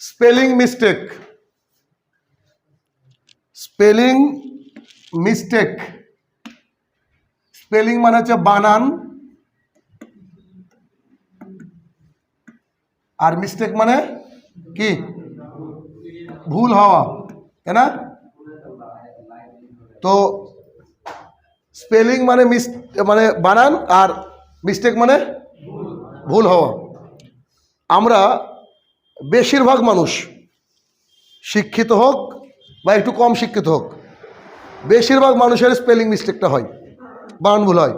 Spelling mistake. Spelling mistake, spelling মানে হচ্ছে বানান, আর মিস্টেক মানে কি? ভুল হওয়া, তাই না? তো স্পেলিং মানে মানে বানান, আর মিস্টেক মানে ভুল হওয়া। আমরা বেশিরভাগ মানুষ, শিক্ষিত হোক বা একটু কম শিক্ষিত হোক, বেশিরভাগ মানুষের স্পেলিং মিস্টেকটা হয়, বানান ভুল হয়।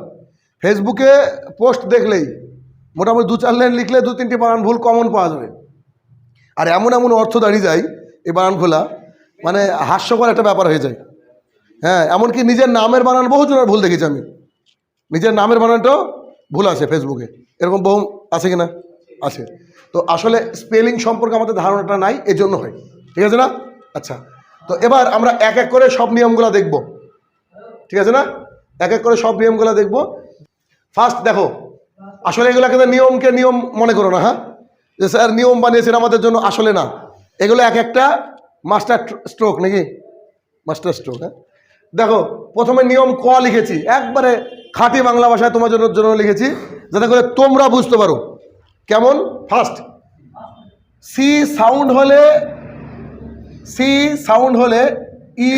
ফেসবুকে পোস্ট দেখলেই মোটামুটি 2-4 লাইন লিখলে 2-3টি বানান ভুল কমন পাওয়া যাবে। আর এমন এমন অর্থ দাঁড়িয়ে যায় এই বানান ভুলা, মানে হাস্যকর একটা ব্যাপার হয়ে যায়। হ্যাঁ, এমনকি নিজের নামের বানান বহুজনের ভুল দেখেছি আমি। নিজের নামের বানানটাও ভুল আছে ফেসবুকে, এরকম বহু আছে কিনা? আছে। তো আসলে স্পেলিং সম্পর্কে আমাদের ধারণাটা নাই, এজন্য হয়। ঠিক আছে না? আচ্ছা, তো এবার আমরা এক এক করে সব নিয়মগুলো দেখব। ঠিক আছে না? এক এক করে সব নিয়মগুলো দেখব। ফার্স্ট দেখো, আসলে এগুলো কিন্তু নিয়মকে নিয়ম মনে করো না, হ্যাঁ, যে স্যার নিয়ম বানিয়েছেন আমাদের জন্য, আসলে না। এগুলো এক একটা মাস্টার স্ট্রোক, নাকি? Master stroke. হ্যাঁ, দেখো, প্রথমে নিয়ম ক লিখেছি, একবারে খাঁটি বাংলা ভাষায় তোমার জন্য লিখেছি, যাতে করে তোমরা বুঝতে পারো। কেমন? ফার্স্ট, সি সাউন্ড হলে ই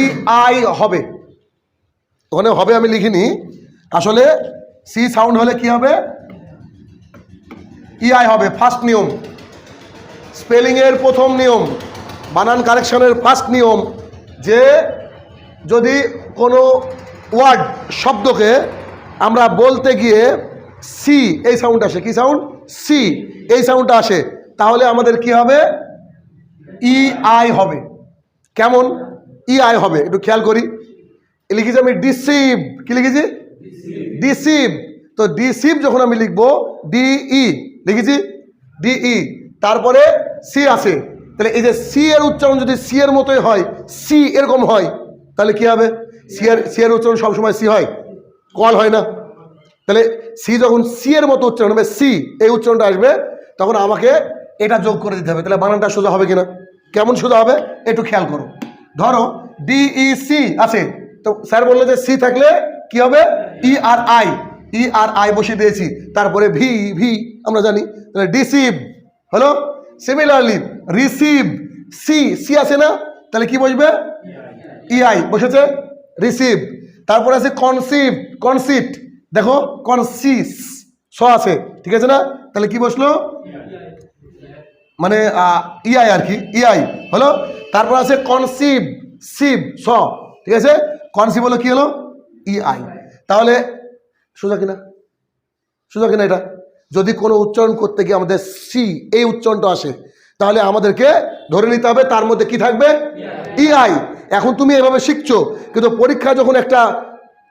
আই হবে। ওখানে হবে আমি লিখিনি, আসলে সি সাউন্ড হলে কি হবে? ই আই হবে। ফার্স্ট নিয়ম, স্পেলিংয়ের প্রথম নিয়ম, বানান কারেকশনের ফার্স্ট নিয়ম, যে যদি কোনো ওয়ার্ড, শব্দকে আমরা বলতে গিয়ে সি এই সাউন্ড আসে, কি সাউন্ড? সি এই সাউন্ডটা আসে, তাহলে আমাদের কি হবে? ই আই হবে। কেমন ই আই হবে একটু খেয়াল করি। লিখেছি আমি ডিসিভ, কি লিখেছি? ডিসিভ। তো ডিসিভ যখন আমি লিখবো ডিই, লিখেছি ডিই, তারপরে সি আসে, তাহলে এই যে সি এর উচ্চারণ যদি সি এর মতোই হয়, সি এরকম হয়, তাহলে কি হবে? সি এর উচ্চারণ সবসময় সি হয়, কল হয় না। তাহলে সি যখন সি এর মতো উচ্চারণ হবে, সি এই উচ্চারণটা আসবে, তখন আমাকে এটা যোগ করে দিতে হবে। তাহলে বানানটা সোজা হবে কিনা? কেমন সোজা হবে একটু খেয়াল করো। ধরো ডিই সি আছে, তো স্যার বললো যে সি থাকলে কি হবে? ই আর আই বসিয়ে দিয়েছি, তারপরে ভি, আমরা জানি, তাহলে ডিসিভ হলো। সিমিলারলি রিসিভ, সি আছে না, তাহলে কি বসবে? ইআই বসেছে, রিসিভ। তারপরে আছে কনসিট, দেখো কনসিস স আছে, ঠিক আছে না, তাহলে কি বসলো? মানে ইআই আর কি, ইআই হলো। তারপর আছে কনসিভ, স, ঠিক আছে, কনসিভ হলো কি হলো? ইআই। তাহলে সোজা কিনা? সোজা কিনা? এটা যদি কোনো উচ্চারণ করতে গিয়ে আমাদের সি এই উচ্চারণটা আসে, তাহলে আমাদেরকে ধরে নিতে হবে তার মধ্যে কি থাকবে? ইআই। এখন তুমি এভাবে শিখছো, কিন্তু পরীক্ষায় যখন একটা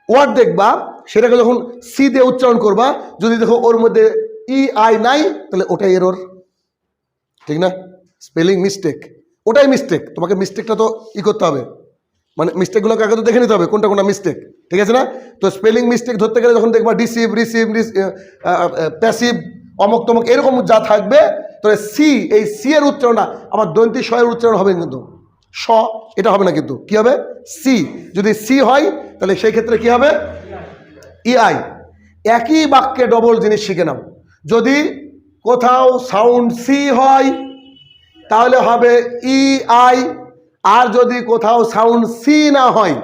ওয়ার্ড দেখবা, সেটাকে যখন সি দিয়ে উচ্চারণ করবা, যদি দেখো ওর মধ্যে ইআই নাই, তাহলে ওটাই এরর, ঠিক না? স্পেলিং মিস্টেক, ওটাই মিস্টেক। তোমাকে মিস্টেকটা তো করতে হবে, মানে মিস্টেকগুলোকে আগে তো দেখে নিতে হবে কোনটা মিস্টেক, ঠিক আছে না? তো স্পেলিং মিস্টেক ধরতে গেলে যখন দেখবা ডিসিভ, রিসিভ, প্যাসিভ, অমক তমক এরকম যা থাকবে, তাহলে সি, এই সি এর উচ্চারণটা আমার দন্তি স এর উচ্চারণ হবে, কিন্তু স এটা হবে না, কিন্তু কি হবে? সি। যদি সি হয় তাহলে সেই ক্ষেত্রে কি হবে? ইআই। একই বাক্যে ডবল জিনিস শিখে নাও। যদি কোথাও সাউন্ড সি হয় তাহলে হবে ইআই, আর যদি কোথাও সাউন্ড সি না হয়,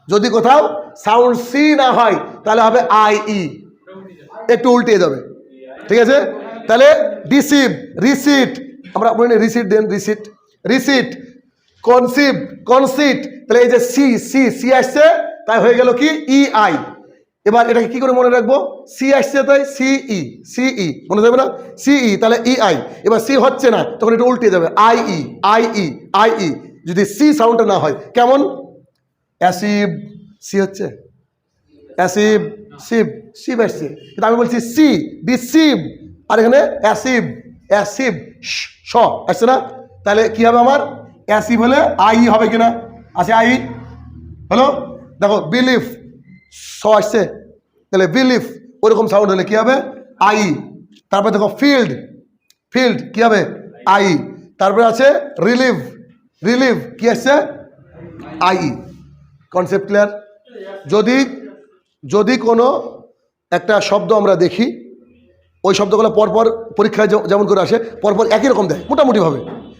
যদি কোথাও সাউন্ড সি না হয়, তাহলে হবে আইই, একটু উল্টে যাবে, ঠিক আছে? তাহলে ডিসিভ, রিসিট, আমরা বলি রিসিট, দেন রিসিট, কনসিট, তাহলে এই যে সি আসছে, তাই হয়ে গেল কি? ইআই। এবার এটাকে কি করে মনে রাখবো? সি আসছে তাই সিই মনে যাবে না? সিই, তাহলে ইআই। এবার সি হচ্ছে না, তখন এটা উল্টে যাবে, আইই। যদি সি সাউন্ডটা না হয়, কেমন? অ্যাসিভ, সি হচ্ছে অ্যাসিভ, সিভ আসছে, কিন্তু আমি বলছি সি, ডিসিভ, আর এখানে অ্যাসিভ স আসছে না, তাহলে কি হবে আমার? অ্যাসিভ হলে আই হবে কিনা? আছে আই হলো। দেখো বিলিফ, স আসছে, তাহলে বিলিফ, ওরকম সাউন্ড হলে কি হবে? আই। তারপর দেখো ফিল্ড কি হবে? আই। তারপরে আছে রিলিভ, রিলিভ কি আসছে আই। Concept clear? যদি যদি কোনো একটা শব্দ আমরা দেখি, ওই শব্দগুলো পরপর পরীক্ষায় যেমন করে আসে, পরপর একই রকম দেয় মোটামুটিভাবে,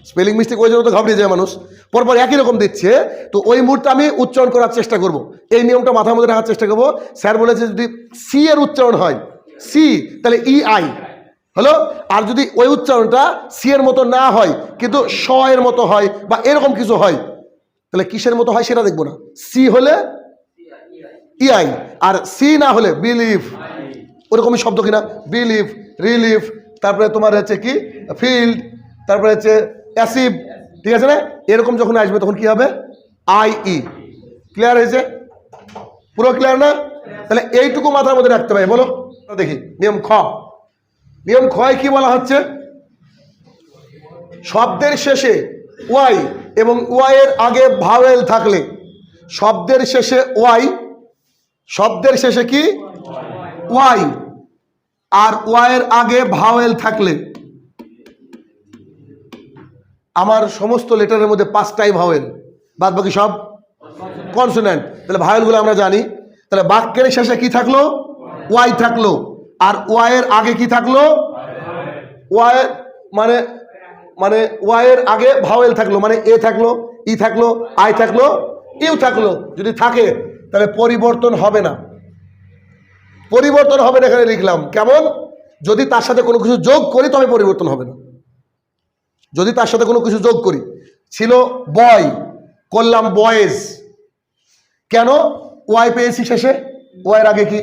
স্পেলিং মিস্টেক ওই জন্য তো ঘাবড়িয়ে যায় মানুষ, পরপর একই রকম দিচ্ছে, তো ওই মুহূর্তে আমি উচ্চারণ করার চেষ্টা করব। এই নিয়মটা মাথার মধ্যে রাখার চেষ্টা করব। স্যার বলেছে যদি সি এর উচ্চারণ হয় সি, তাহলে ই আই হলো। আর যদি ওই উচ্চারণটা সি এর মতো না হয় কিন্তু স এর মতো হয় বা এরকম কিছু হয়, তাহলে কিসের মতো হয় সেটা দেখবো না। সি হলে ইআই, আর সি না হলে বিলিভ, ওরকমই শব্দ কিনা, বিলিভ, রিলিভ, তারপরে তোমার হচ্ছে কি ফিল্ড, তারপরে হচ্ছে অ্যাসিভ, ঠিক আছে না? এরকম যখন আসবে তখন কি হবে আই ই। ক্লিয়ার হয়েছে? পুরো ক্লিয়ার না? তাহলে এইটুকু মাথার মধ্যে রাখতে হবে। বলো দেখি নিয়ম খ। নিয়ম খয় কি বলা হচ্ছে? শব্দের শেষে ওয়াই এবং ওয়াই এর আগে ভাওয়েল থাকলে, শব্দের শেষে ওয়াই, শব্দের শেষে কি ওয়াই আর ওয়াই এর আগে ভাওয়েল থাকলে, আমার সমস্ত লেটারের মধ্যে 5টাই ভাওয়েল, বাদ বাকি সব কনসোনেন্ট। তাহলে ভাওয়েলগুলো আমরা জানি। তাহলে বাক্যের শেষে কি থাকলো ওয়াই থাকলো, আর ওয়াই এর আগে কি থাকলো ওয়াই, মানে মানে ওয়াই এর আগে ভাওয়েল থাকলো, মানে এ থাকলো, ই থাকলো, আই থাকলো, ইউ থাকলো। যদি থাকে তাহলে পরিবর্তন হবে না, পরিবর্তন হবে না। এখানে লিখলাম কেমন? যদি তার সাথে কোনো কিছু যোগ করি তবে পরিবর্তন হবে না। যদি তার সাথে কোনো কিছু যোগ করি, ছিল বয়, করলাম বয়েজ, কেন? ওয়াই পেয়েছি শেষে, ওয়াইয়ের আগে কি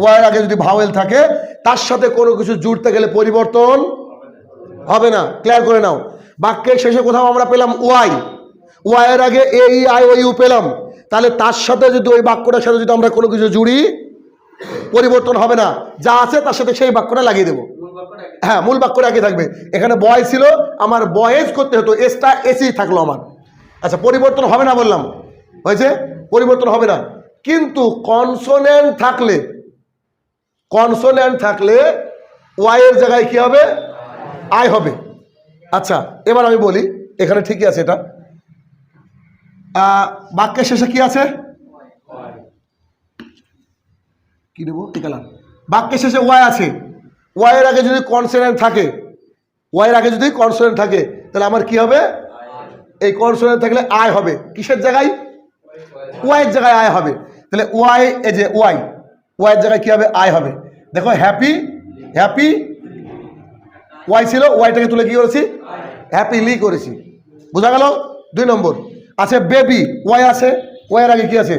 ওয়াইয়ের আগে যদি ভাওয়েল থাকে, তার সাথে কোনো কিছু জুড়তে গেলে পরিবর্তন হবে না। ক্লিয়ার করে নাও। বাক্যের শেষে কোথাও আমরা পেলাম ওয়াই, ওয়াইয়ের আগে এ ই আই ও ইউ পেলাম, তাহলে তার সাথে যদি ওই বাক্যটার সাথে যদি আমরা কোনো কিছু জুড়ি পরিবর্তন হবে না। যা আছে তার সাথে সেই বাক্যটা লাগিয়ে দেবো। হ্যাঁ, মূল বাক্যটা একই থাকবে। এখানে বয় ছিল, আমার বয়েজ করতে হতো, এসটা এসি থাকলো আমার। আচ্ছা, পরিবর্তন হবে না বললাম, হয়েছে? পরিবর্তন হবে না। কিন্তু কনসোনেন্ট থাকলে, কনসোনেন্ট থাকলে ওয়াই এর জায়গায় কি হবে আই হবে। আচ্ছা, এবার আমি বলি, এখানে ঠিকই আছে এটা। বাক্যের শেষে কি আছে কি দেবো কালার? বাক্যের শেষে ওয়াই আছে, ওয়াই এর আগে যদি কনসোনেন্ট থাকে, ওয়াই এর আগে যদি কনসোনেন্ট থাকে, তাহলে আমার কি হবে? এই কনসোনেন্ট থাকলে আই হবে। কিসের জায়গায়? ওয়াই এর জায়গায় আই হবে। তাহলে ওয়াই, এই যে ওয়াই, ওয়াই এর জায়গায় কি হবে আই হবে। দেখো হ্যাপি, হ্যাপি ওয়াই ছিল, ওয়াইটাকে তুলে কি করেছি হ্যাপিলি করেছি। বোঝা গেল? 2 নম্বর আছে বেবি, ওয়াই আছে, ওয়াই এর আগে কি আছে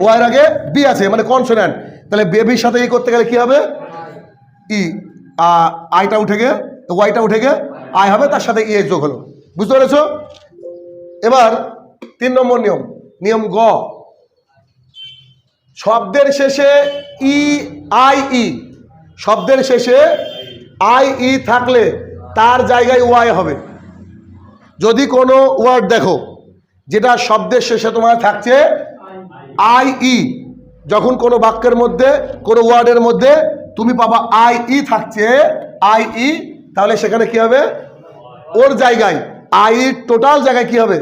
ওয়াই এর আগে বি আছে, মানে কনসোনেন্ট। তাহলে বেবির সাথে ই করতে গেলে কি হবে ই, আইটা উঠে গিয়ে ওয়াইটা উঠে গিয়ে আই হবে, তার সাথে ই যোগ হলো। বুঝতে পেরেছো? এবার 3 নম্বর নিয়ম, নিয়ম গ। শব্দের শেষে ই আই ই, শব্দের শেষে আই ই থাকলে তার জায়গায় ওয়াই হবে। যদি কোনো ওয়ার্ড দেখো যেটা শব্দের শেষে তোমার থাকছে আই ই, যখন কোনো বাক্যের মধ্যে কোনো ওয়ার্ডের মধ্যে তুমি পাবা আই ই থাকছে, আই ই, তাহলে সেখানে কি হবে ওর জায়গায় আই টোটাল জায়গায় কি হবে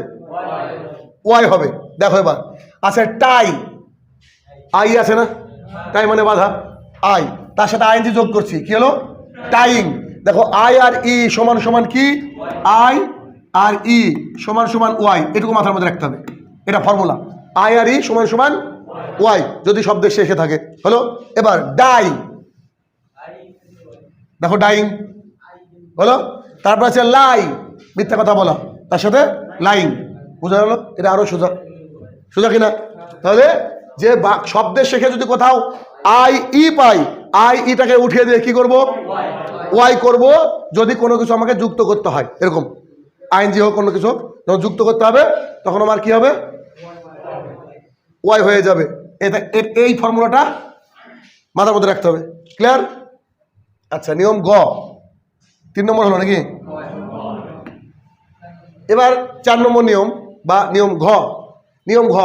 ওয়াই হবে। দেখো এবার আচ্ছা, টাই, আই আছে না, টাই মানে বাধা, আই, তার সাথে আইএনজি যোগ করছি, কি হলো টাইং। দেখো আই আর ই সমান সমান কি আই আর ই সমান সমান ওয়াই, এটুকু মাথার মধ্যে রাখতে হবে। এটা ফর্মুলা, আই আর ই সমান সমান ওয়াই যদি শব্দের শেষে থাকে, হলো। এবার ডাই, দেখো ডাইং হলো। তারপর আছে লাই, মিথ্যা কথা বলা, তার সাথে লাইং। বোঝা গেল? এটা আরো সোজা, সোজা কিনা? তাহলে যে শব্দের শেষে যদি কোথাও আই ই পাই, আই ইটাকে উঠিয়ে দিয়ে কি করব ওয়াই করব। যদি কোনো কিছু আমাকে যুক্ত করতে হয়, এরকম আইএনজি হোক কোনো কিছু যখন যুক্ত করতে হবে, তখন আমার কি হবে ওয়াই হয়ে যাবে। এই ফর্মুলাটা মাথার মধ্যে রাখতে হবে। ক্লিয়ার? আচ্ছা, নিয়ম গ 3 নম্বর হলো নাকি? এবার 4 নম্বর নিয়ম বা নিয়ম ঘ। নিয়ম ঘ,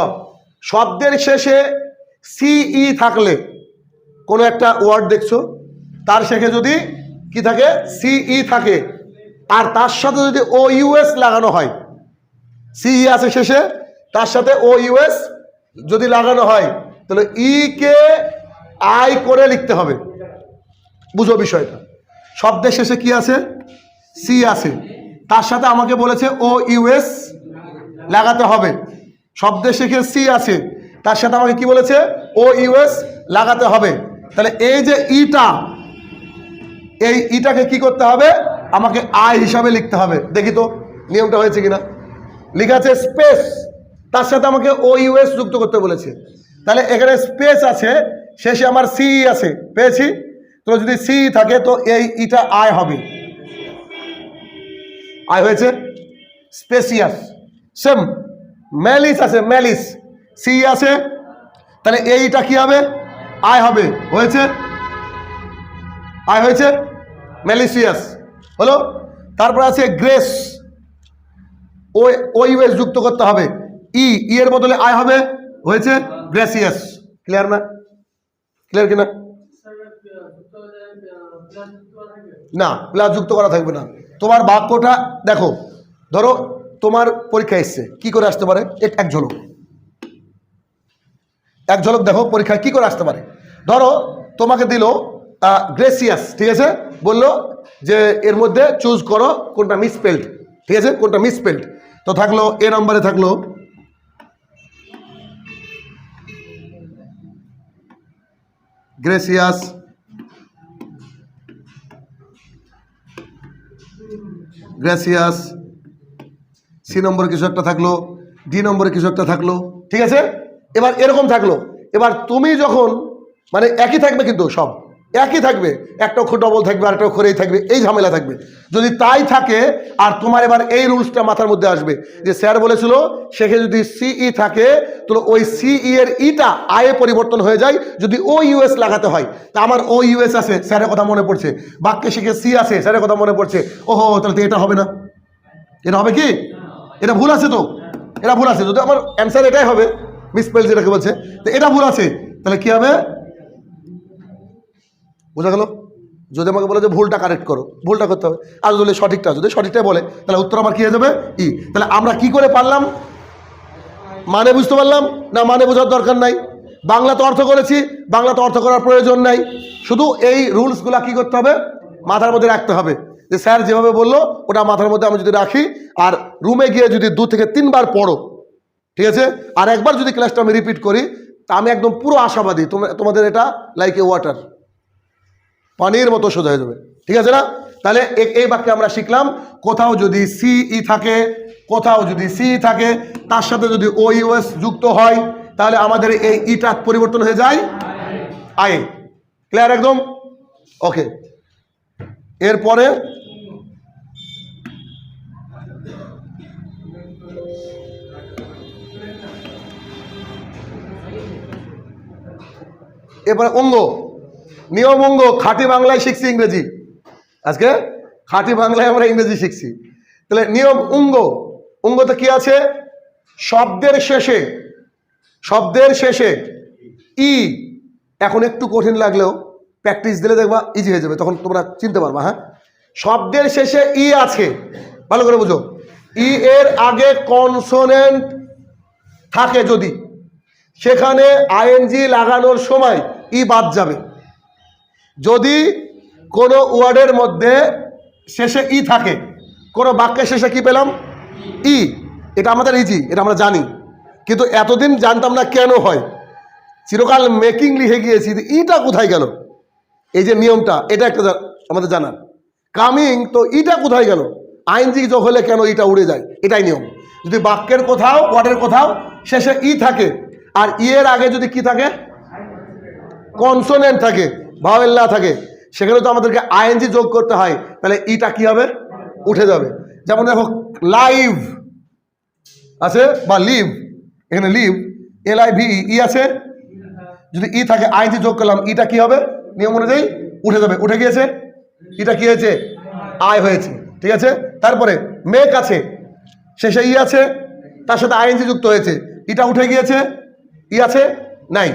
শব্দের শেষে সিই থাকলে, কোনো একটা ওয়ার্ড দেখছো তার শেষে যদি কি থাকে সিই থাকে, আর তার সাথে যদি ও ইউএস লাগানো হয়, সি আছে শেষে, তার সাথে ও ইউএস যদি লাগানো হয়, তাহলে ই কে আই করে লিখতে হবে। বুঝো বিষয়টা, শব্দের শেষে কি আছে? সি আছে, তার সাথে আমাকে বলেছে ও ইউএস লাগাতে হবে। শব্দের শেষে সি আছে, তার সাথে আমাকে কি বলেছে? ও ইউএস লাগাতে হবে। তাহলে এই যে ইটা, এই ইটাকে কি করতে হবে? আমাকে আই হিসাবে লিখতে হবে। দেখি তো নিয়মটা হয়েছে কিনা। লেখা আছে স্পেস, তার সাথে আমাকে ও ইউএস যুক্ত করতে বলেছে। তাহলে এখানে স্পেস আছে, শেষে আমার সি আছে, পেয়েছি। তো যদি সি থাকে তো এই ইটা আই হবে, আই হয়েছে। স্পেসিয়াস সেম, ম্যালিস আছে, ম্যালিস, সি আছে, তাহলে এইটা কি হবে? আই হবে, হয়েছে, আই হয়েছে, ম্যালিসিয়াস হলো। তারপর আছে গ্রেস, ও ইউএস যুক্ত করতে হবে, ই এর বদলে আই হবে, হয়েছে গ্রেসিয়াস। ক্লিয়ার না? ক্লিয়ার কিনা? না, প্লাস যুক্ত করা থাকবে না। তোমার বাক্যটা দেখো, ধরো তোমার পরীক্ষা এসছে, কি করে আসতে পারে? এক ঝলক, এক ঝলক দেখো পরীক্ষায় কি করে আসতে পারে। ধরো তোমাকে দিল গ্রেসিয়াস, ঠিক আছে, বললো যে এর মধ্যে চুজ করো কোনটা মিসস্পেলড, ঠিক আছে, কোনটা মিসস্পেলড। তো থাকলো এ নম্বরে থাকলো গ্রেসিয়াস, গ্রেসিয়াস, সি নম্বরে কিছু একটা থাকলো, ডি নম্বরে কিছু একটা থাকলো, ঠিক আছে। এবার এরকম থাকলো। এবার তুমি যখন, মানে একই থাকবে, কিন্তু সব একই থাকবে, একটা অক্ষর ডবল থাকবে, আর একটা অক্ষরেই থাকবে, এই ঝামেলা থাকবে। যদি তাই থাকে, আর তোমার এবার এই রুলসটা মাথার মধ্যে আসবে যে স্যার বলেছিল সেখানে যদি সিই থাকে, তাহলে ওই সিই এর ইটা আয়ে পরিবর্তন হয়ে যায় যদি ও ইউএস লাগাতে হয়। তা আমার ও ইউএস আছে, স্যারের কথা মনে পড়ছে, বাক্যে শিখে সি আছে, স্যারের কথা মনে পড়ছে, ওহো তাহলে তো এটা হবে না, এটা হবে কি? এটা ভুল আছে তো, এটা ভুল আছে। যদি আমার অ্যান্সার এটাই হবে, মিসস্পেল যেটাকে বলছে, তো এটা ভুল আছে, তাহলে কি হবে? বোঝা গেল? যদি আমাকে বলে যে ভুলটা কারেক্ট করো, ভুলটা করতে হবে। আর যদি সঠিকটা, যদি সঠিকটাই বলে, তাহলে উত্তর আমার কি হয়ে যাবে? ই। তাহলে আমরা কি করে পারলাম? মানে বুঝতে পারলাম না? মানে বোঝার দরকার নাই, বাংলা তো অর্থ করেছি, বাংলা তো অর্থ করার প্রয়োজন নাই। শুধু এই রুলসগুলা কি করতে হবে? মাথার মধ্যে রাখতে হবে। যে স্যার যেভাবে বললো ওটা মাথার মধ্যে আমি যদি রাখি, আর রুমে গিয়ে যদি 2 থেকে 3 বার পড়ো, ঠিক আছে, আর একবার যদি ক্লাসটা আমি রিপিট করি, তা আমি একদম পুরো আশাবাদী তোমাদের এটা লাইক এ ওয়াটার, পানির মতো সোজা হয়ে যাবে। ঠিক আছে না? তাহলে এই বাক্যে আমরা শিখলাম, কোথাও যদি সিই থাকে, কোথাও যদি সি থাকে, তার সাথে যদি ও ইউএস যুক্ত হয়, তাহলে আমাদের এই ইটা পরিবর্তন হয়ে যায় আই। ক্লিয়ার একদম? ওকে। এরপরে এরপরে অঙ্গ, নিয়ম অঙ্গ। খাঁটি বাংলায় শিখছি ইংরেজি, আজকে খাঁটি বাংলায় আমরা ইংরেজি শিখছি। তাহলে নিয়ম অঙ্গ, অঙ্গতে কি আছে? শব্দের শেষে, শব্দের শেষে ই। এখন একটু কঠিন লাগলেও প্র্যাকটিস দিলে দেখবা ইজি হয়ে যাবে, তখন তোমরা চিনতে পারবা। হ্যাঁ, শব্দের শেষে ই আছে, ভালো করে বুঝো। ই এর আগে কনসোনেন্ট থাকে যদি, সেখানে আইএনজি লাগানোর সময় ই বাদ যাবে। যদি কোনো ওয়ার্ডের মধ্যে শেষে ই থাকে, কোনো বাক্যের শেষে কি পেলাম? ই। এটা আমাদের ইজি, এটা আমরা জানি, কিন্তু এতদিন জানতাম না কেন হয়। চিরকাল মেকিং লিখে গিয়েছি, ইটা কোথায় গেল? এই যে নিয়মটা, এটা একটা আমাদের জানার। কামিং, তো ইটা কোথায় গেল? আইনজি যোগ হলে কেন ইটা উড়ে যায়? এটাই নিয়ম। যদি বাক্যের কোথাও, ওয়ার্ডের কোথাও শেষে ই থাকে, আর ই এর আগে যদি কি থাকে? কনসোনেন্ট থাকে, ভাওয়েল না থাকে, সেখানে তো আমাদেরকে আইএনজি যোগ করতে হয়, তাহলে ইটা কি হবে? উঠে যাবে। যেমন দেখো লাইভ আছে বা লিভ, এখানে লিভ, LIV ই আছে, যদি ই থাকে আইএনজি যোগ করলাম, ইটা কি হবে? নিয়ম অনুযায়ী উঠে যাবে। উঠে গিয়েছে, ইটা কি হয়েছে? আই হয়েছে। ঠিক আছে। তারপরে মেক আছে, শেষে ই আছে, তার সাথে আইএনজি যুক্ত হয়েছে, ইটা উঠে গিয়েছে, ই আছে নাই।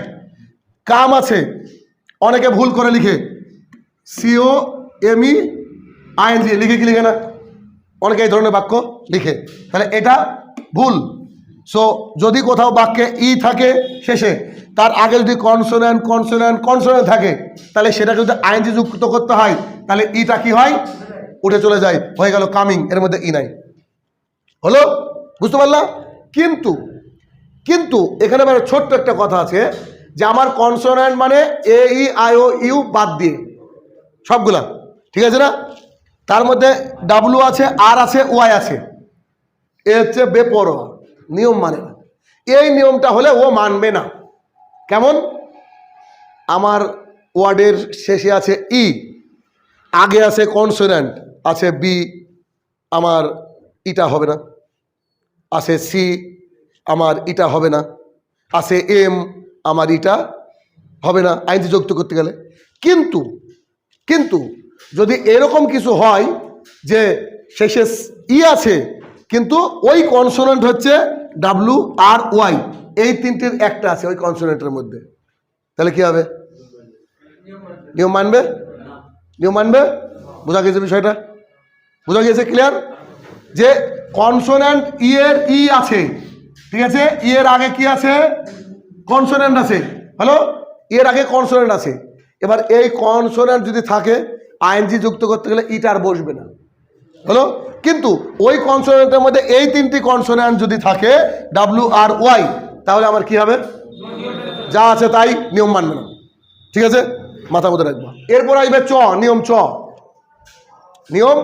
কাম আছে, অনেকে ভুল করে লিখে COME ING, লিখে কি লিখে না? অনেকে এই ধরনের বাক্য লিখে, তাহলে এটা ভুল। সো যদি কোথাও বাক্যে ই থাকে শেষে, তার আগে যদি কনসোনেন্ট কনসোনেন্ট কনসোনেন্ট থাকে, তাহলে সেটাকে যদি আইএনজি যুক্ত করতে হয়, তাহলে ইটা কি হয়, উঠে চলে যায়, হয়ে গেল কামিং, এর মধ্যে ই নাই। হলো, বুঝতে পারলাম? কিন্তু কিন্তু এখানে আমার ছোট্ট একটা কথা আছে, যে আমার কনসোনেন্ট মানে এ ই আই ও ইউ বাদ দিয়ে সবগুলা, ঠিক আছে না? তার মধ্যে ডাব্লু আছে, আর আছে, ওয়াই আছে, এ হচ্ছে বেপরোয়া, নিয়ম মানে না। এই নিয়মটা হলে ও মানবে না। কেমন? আমার ওয়ার্ডের শেষে আছে ই, আগে আছে কনসোনেন্ট, আছে বি, আমার ইটা হবে না। আছে সি, আমার ইটা হবে না। আছে এম, আমার ইটা হবে না আইনজি যুক্ত করতে গেলে। কিন্তু কিন্তু যদি এরকম কিছু হয় যে শেষে ই আছে কিন্তু ওই কনসোনেন্ট হচ্ছে ডাব্লু আর ওয়াই, এই তিনটির একটা আছে ওই কনসোনেন্টের মধ্যে, তাহলে কি হবে? নিয়ম মানবে? নিয়ম মানবে? বোঝা গেছে বিষয়টা? বোঝা গিয়েছে? ক্লিয়ার? যে কনসোনেন্ট ই এর ই আছে, ঠিক আছে, ই এর আগে কি আছে? কনসোনেন্ট আছে। হ্যালো, এর আগে কনসোনেন্ট আছে। এবার এই কনসোনেন্ট যদি থাকে, আইএনজি যুক্ত করতে গেলে ইটা আর বসবে না। হলো, কিন্তু ওই কনসোনেন্টের মধ্যে এই তিনটি কনসোনেন্ট যদি থাকে ডাব্লু আর ওয়াই, তাহলে আমার কি হবে? যা আছে তাই, নিয়ম মানবে না। ঠিক আছে, মাথা মধ্যে রাখবো। এরপর আসবে চ, নিয়ম চ। নিয়ম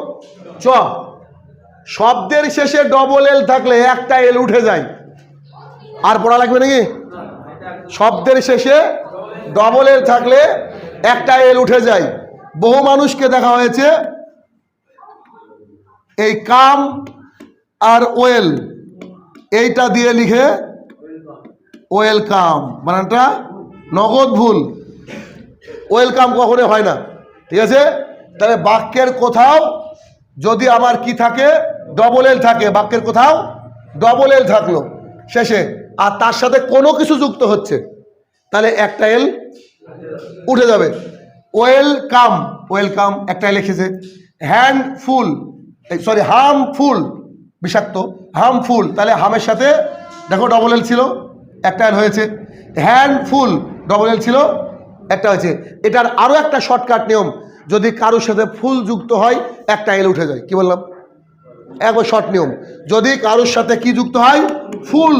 চ, শব্দের শেষে ডবল এল থাকলে একটা এল উঠে যায়। আর পড়া লাগবে নাকি? শব্দের শেষে ডবল এল থাকলে একটা এল উঠে যায়। বহু মানুষকে দেখা হয়েছে এই কাম আর ওয়েল এইটা দিয়ে লিখে ওয়েলকাম, বানানটা নগদ ভুল। ওয়েলকাম কখনো হয় না, ঠিক আছে? তাহলে বাক্যের কোথাও যদি আমার কি থাকে, ডবল এল থাকে, বাক্যের কোথাও ডবল এল থাকলো শেষে, আর তার সাথে কোনো কিছু যুক্ত হচ্ছে, তাহলে একটা এল উঠে যাবে। ওয়েলকাম, ওয়েলকাম একটা এল লিখেছে। হ্যান্ডফুল, সরি হার্মফুল, বিষাক্ত, হার্মফুল, তাহলে হামের সাথে দেখো ডবল এল ছিল, একটা এল হয়েছে। হ্যান্ডফুল, ডবল এল ছিল, একটা হয়েছে। এটার আরও একটা শর্টকাট নিয়ম, যদি কারোর সাথে ফুল যুক্ত হয় একটা এল উঠে যায়। কি বললাম? একবার শর্ট নিয়ম, যদি কারোর সাথে কি যুক্ত হয়, ফুল,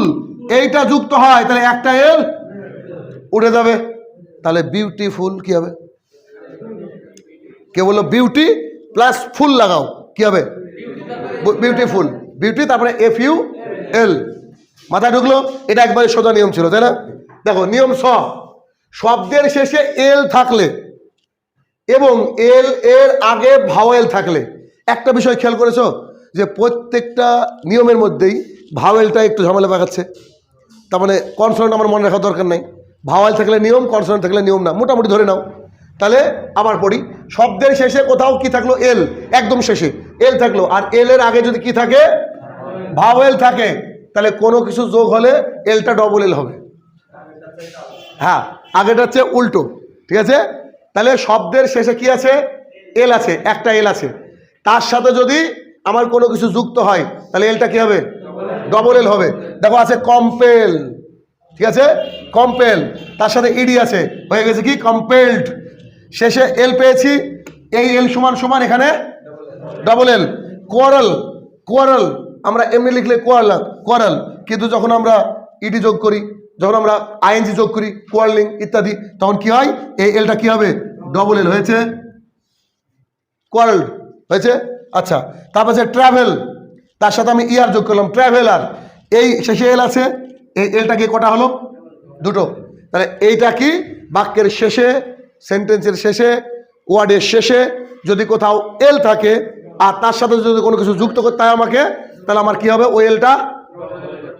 এইটা যুক্ত হয়, তাহলে একটা এল উঠে যাবে। তাহলে বিউটিফুল কি হবে? কে বললো বিউটি প্লাস ফুল লাগাও, কি হবে? বিউটিফুল, বিউটি তারপরে এফ ইউ এল, মাথায় ঢুকলো? এটা একবারে সোজা নিয়ম ছিল, তাই না? দেখো নিয়ম ছ, শব্দের শেষে এল থাকলে এবং এল এর আগে ভাওয়েল থাকলে, একটা বিষয় খেয়াল করেছো যে প্রত্যেকটা নিয়মের মধ্যেই ভাওয়েলটা একটু ঝামেলা পাকাচ্ছে। তার মানে কনসোনেন্ট আমার মনে রাখার দরকার নাই, ভাওয়েল থাকলে নিয়ম, কনসোনেন্ট থাকলে নিয়ম না, মোটামুটি ধরে নাও। তাহলে আবার পড়ি, শব্দের শেষে কোথাও কি থাকলো? এল, একদম শেষে এল থাকলো, আর এল এর আগে যদি কি থাকে? ভাওয়েল থাকে, তাহলে কোনো কিছু যোগ হলে এলটা ডবল এল হবে। হ্যাঁ, আগেটা হচ্ছে উল্টো, ঠিক আছে? তাহলে শব্দের শেষে কি আছে? এল আছে, একটা এল আছে, তার সাথে যদি আমার কোনো কিছু যুক্ত হয় তাহলে এলটা কি হবে? ডবল এল হবে। দেখো আছে কম্পেল, ঠিক আছে, কম্পেল, তার সাথে ইডি আছে, হয়ে গেছে কি? কম্পেলড। শেষে এল পেয়েছি, এই এল সমান সমান এখানে ডবল এল। কোয়ারেল, কোয়ারেল আমরা এমনি লিখলে কোয়ারল, কোয়ারেল, কিন্তু যখন আমরা ইডি যোগ করি, যখন আমরা আইএনজি যোগ করি, কোয়ারলিং ইত্যাদি, তখন কি হয়? এই এলটা কি হবে? ডবল এল হয়েছে, কোয়ারেল হয়েছে। আচ্ছা, তারপর আছে ট্রাভেল, তার সাথে আমি ইয়ার যোগ করলাম, ট্রাভেলার, এই শেষে এল আছে, এই এলটা কি কটা হলো? দুটো। তাহলে এইটা কি? বাক্যের শেষে, সেন্টেন্সের শেষে, ওয়ার্ডের শেষে যদি কোথাও এল থাকে আর তার সাথে যদি কোনো কিছু যুক্ত করতে হয় আমাকে, তাহলে আমার কি হবে? ওই এলটা